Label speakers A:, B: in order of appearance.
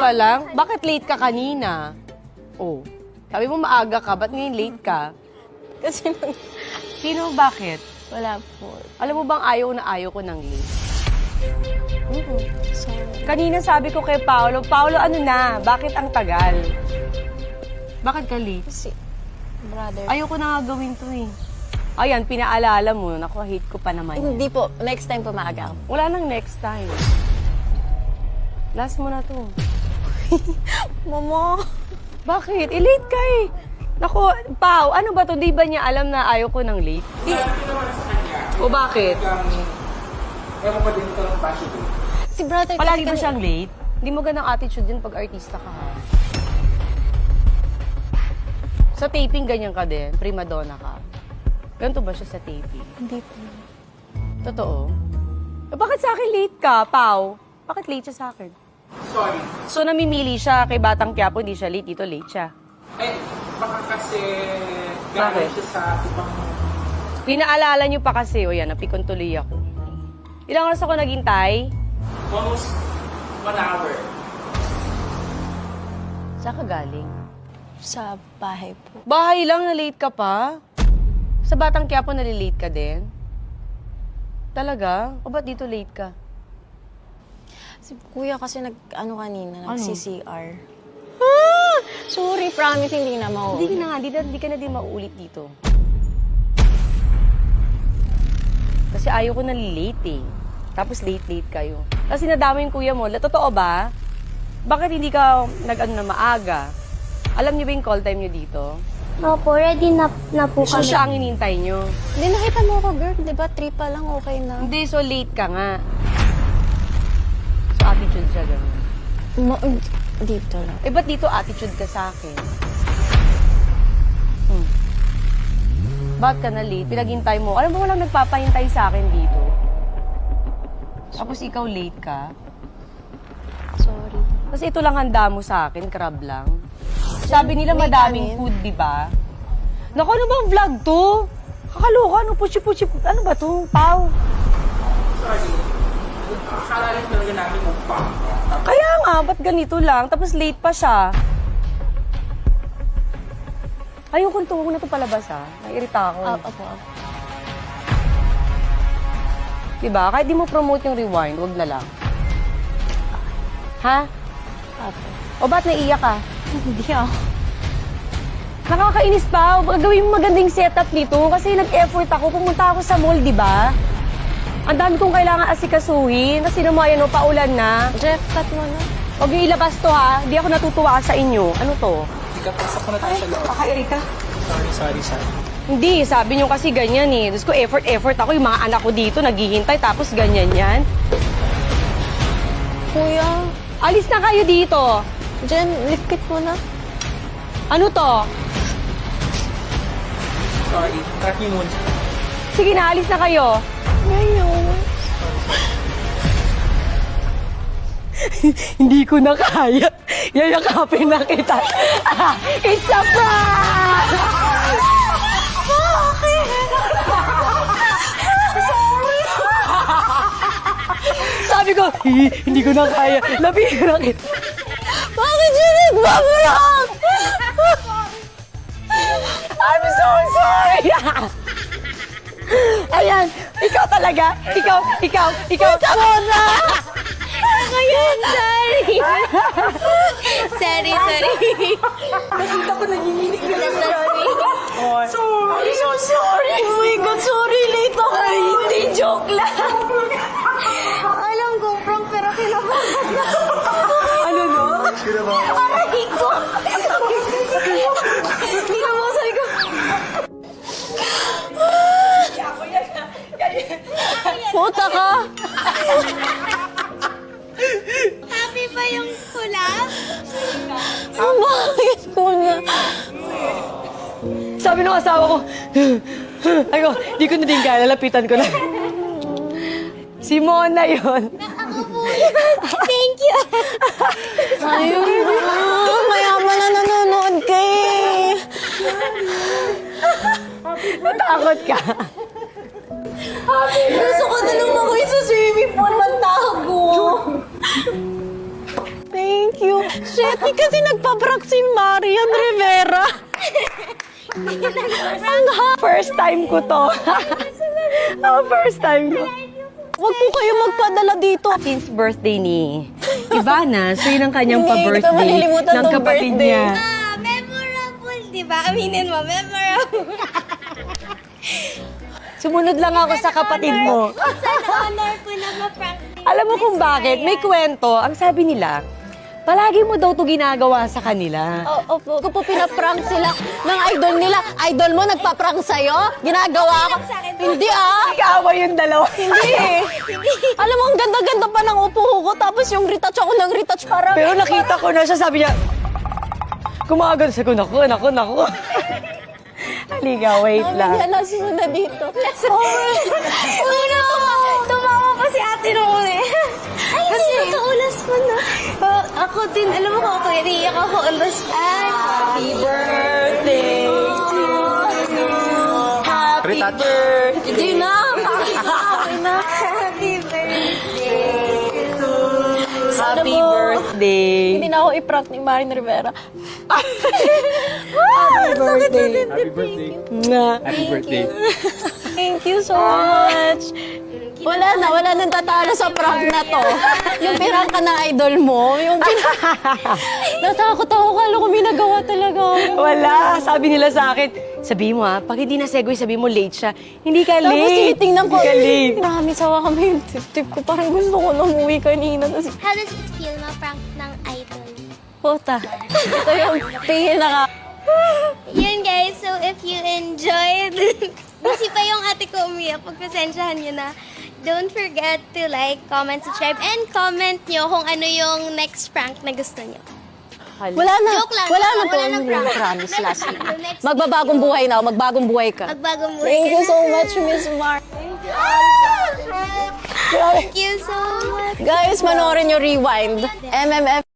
A: ka lang? Bakit late ka kanina? Oh, sabi mo maaga ka, ba't ngayon late ka?
B: Kasi
A: Sino, bakit?
B: wala po.
A: Alam mo bang ayaw ko ng late?
B: Sorry.
A: Kanina sabi ko kay Paolo, ano na, bakit ang tagal? Bakit ka late?
B: Kasi, brother.
A: Ayoko na nga gawin to eh. Ayan, pinaalala mo, naku, hate ko pa naman yan.
B: Hindi po. Next time po maaga ako.
A: Wala nang next time. Last mo na to.
B: Mama.
A: Bakit? Late ka eh. Naku, Pao, ano ba to? Di ba niya alam na ayaw ko ng late? O bakit?
C: Ewan ko din ito ng passion ko.
B: Si brother
A: Palagi
B: kasi
A: ba siyang late? Hindi mo ganang attitude yun pag artista ka ha? Sa taping, ganyan ka din. Prima donna ka. Ganito ba siya sa taping?
B: Hindi po.
A: Totoo? Eh, bakit sa akin late ka, Pao? Bakit late siya sa akin?
C: Sorry.
A: So, namimili siya kay Batang Quiapo, hindi siya late. Dito, late siya.
C: Eh, baka kasi
A: Bakit?
C: galing siya sa ibang...
A: Pinaalala niyo pa kasi, o yan, napikon tuloy ako. Ilang oras ako naghintay?
C: Almost 1 hour.
A: Saan ka galing?
B: Sa bahay po.
A: Bahay lang, na late ka pa? Sa Batang Quiapo, nalilate ka din? Talaga? O ba't dito late ka?
B: Si kuya kasi nag-ano kanina,
A: Ano?
B: nag-CCR. Sorry, promise, hindi na mauulit.
A: Hindi na nga, hindi ka na din mauulit dito. Kasi ayaw ko na late eh. Tapos late kayo. Kasi nadama yung kuya mo. Totoo ba? Bakit hindi ka nag-ano na maaga? Alam niyo ba yung call time niyo dito?
D: Opo, ready na po
A: So
D: kami.
A: siya ang inintay niyo.
B: Hindi, nakita mo ako, girl. Di ba, 3 pa lang, okay na.
A: Hindi, so late ka nga. So attitude siya gano'n.
B: Dito lang.
A: Eh, ba't dito attitude ka sa akin? Ba't ka na late? Pinaghintay mo. Alam mo, walang nagpapahintay sa akin dito. Tapos ikaw late ka.
B: Sorry.
A: Kasi ito lang handa mo sa akin, crab lang. Sabi nila
B: may
A: madaming
B: kanin.
A: food, di ba? Naku, ano bang vlog to? Kakaloka, ano, puchi-puchi, ano ba to? Pau.
C: Sorry. Akala rin talaga namin mukbang.
A: Kaya nga, ba't ganito lang? Tapos late pa siya. Ayun, kung na ito palabas ha. Nairita ako.
B: Opo.
A: Diba? Kahit di mo promote yung rewind, wag na lang. Ha?
B: Opo.
A: O ba't naiiyak ka?
B: Hindi ako.
A: Nakakainis pa. Gawin mo magandang setup dito kasi nag-effort ako. Pumunta ako sa mall, di ba? Ang dami kong kailangan asikasuhin. Kasi naman, yan o, paulan na.
B: Jeff, cut mo na.
A: Huwag niyo ilabas to, ha? Di ako natutuwa sa inyo. Ano to?
C: Ikapasok ko na tayo sa loob.
A: Kakairita?
C: Sorry.
A: Hindi, sabi niyo kasi ganyan eh. Diyos ko, effort ako. Yung mga anak ko dito, naghihintay, tapos ganyan yan.
B: Kuya,
A: Alis na kayo dito.
B: Jen, likit mo na.
A: Ano to?
C: Sorry. Cut me muna.
A: Sige na, alis na kayo.
B: Ngayon.
A: Hindi ko na kaya. Yayakapin na kita. It's a prank! Sabi ko, hindi ko na kaya. Lapitan na kita.
B: Bakit yun nagbablog?
A: I'm so sorry. Ayan, ikaw talaga. Ikaw.
B: Mona! Ngayon, sorry. sorry.
A: Nakita ko nanginginig na lang.
B: Sorry. I'm so sorry. Oh my God, sorry. Late ako.
A: Ay, hindi, joke lang.
B: Alam ko, prank, pero kinabahan na.
A: Ano no?
B: Aray ko. Kinabahan ko. Puta ka.
D: Happy ba yung kulap?
B: Bakit ko na?
A: Sabi ng asawa ko, ay ko, di ko na din kaya, lalapitan ko na. Si Mona yun.
D: Ako po yun. Thank you.
B: Ayun na. Mayaman na nanonood ka eh.
A: Natakot ka.
B: Gusto ko na lang ako sa swimming pool magtago. Thank you. Shit, kasi nagpaprank si Marian Rivera.
A: First time ko to. First time ko.
B: Huwag po kayo magpadala dito.
A: Since birthday ni Ivana, so yun ang kanyang
B: Hindi, hindi ko
A: pa-birthday
B: malilimutan
A: ng
B: tong
A: kapatid
B: birthday.
A: niya.
D: Memorable, di ba? Aminin mo, memorable.
A: Sumunod lang ako sa kapatid mo.
D: Sana honor ko na ma-practice.
A: Alam mo kung bakit? May kwento. Ang sabi nila, palagi mo daw to ginagawa sa kanila.
B: Opo, ko po pinaprank sila ng idol nila. Idol mo nagpaprank sa'yo? Ginagawa ko. Hindi ah.
A: Nag-aaway yung dalawa.
B: Hindi eh. Alam mo, ang ganda-ganda pa ng upo ko. Tapos yung retouch ako ng retouch parang...
A: Pero nakita ko na siya, sabi niya, kumagal sa ko, naku. Halika, wait lang.
B: Yan, nasusunod dito.
D: Una, tumawa pa si ate nung una eh. Ay, kasi ulas mo na. Ako din, alam mo ko, ako iniiyak ako ulas. Happy birthday to you. Happy birthday.
B: Hindi na.
D: Happy birthday to you.
A: Happy
B: mo?
A: birthday.
B: Hindi na ako i-prank ni Marian Rivera.
A: Happy birthday.
C: Happy birthday.
A: Nga.
C: Happy birthday.
B: Thank you so much. Wala nang tatalo sa prank na to. Yung pirang ka ng idol mo, natakot ako, kala ko may nagawa talaga.
A: Wala. Sabi nila sa akin, sabi mo pag hindi na segue, sabi mo late siya. Hindi ka late.
B: Tapos tinitingnan ko,
A: Hindi ka late.
B: marami sawa kami yung tip ko. Parang gusto ko na umuwi kanina. Tapos,
D: How does it feel ma-prank ng idol?
B: puta, ito yung pinaka...
D: Yun guys, so if you enjoyed, busy pa yung ate ko umiyak, pagpasensyahan nyo na. Don't forget to like, comment, subscribe, and comment nyo kung ano yung next prank na gusto nyo.
B: Wala na.
D: Joke lang,
B: Wala na
D: joke lang,
B: po.
D: wala na prank.
B: Promise,
D: Next
B: last
D: week,
B: week.
D: next
B: Magbabagong buhay na ako. Magbagong buhay ka.
D: Magbagong buhay
B: Thank
D: ka
B: you
D: na.
B: so much, Miss Mar.
D: Thank you so much.
B: Guys, panoorin nyo Rewind. MMF